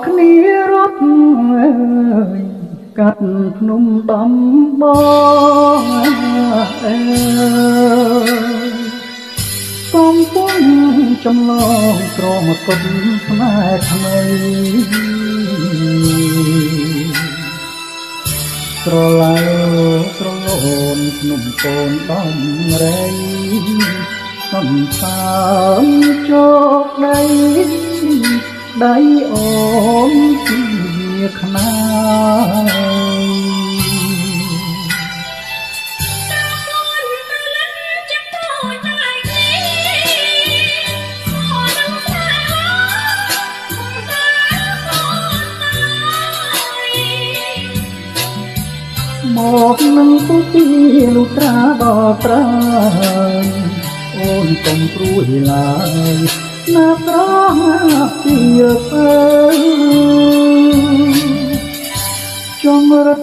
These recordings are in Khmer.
គ្នារត់កាត់ភ្នំដំបងកំពុងចម្លងក្រមកុដផ្នែកថ្មីស្រឡាយស្រលូនភ្នំកូនដំរៃសំសានជោគដីដៃអូនជាខ្នាមកនឹងពុទ្ធិលុត្រាដល់ត្រើយអូនកុំព្រួយឡើយណាក្រពីពើចំរិត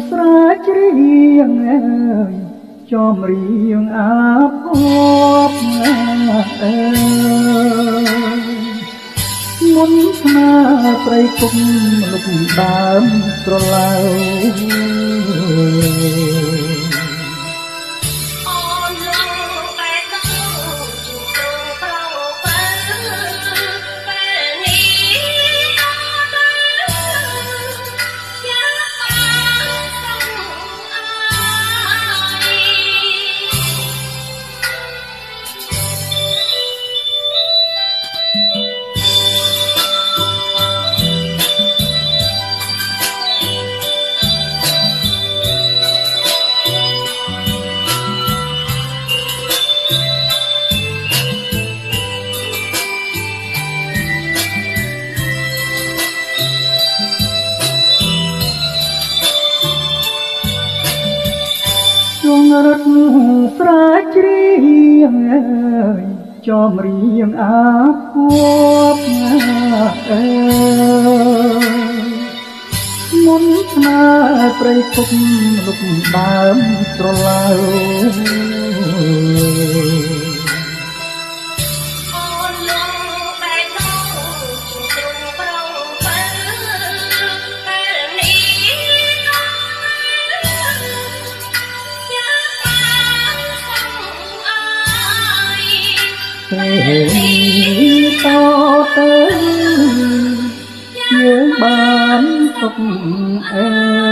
ស្រែជ្រៀងចំរៀងអាភពមុនស្នាព្រៃគុំលុបដើមស្រឡៅរត់ស្រែជ្រៀងចំរៀងអាភពមុនស្នាព្រៃគុំលុបដើមស្រឡៅតទៅយើងបានសុខអើ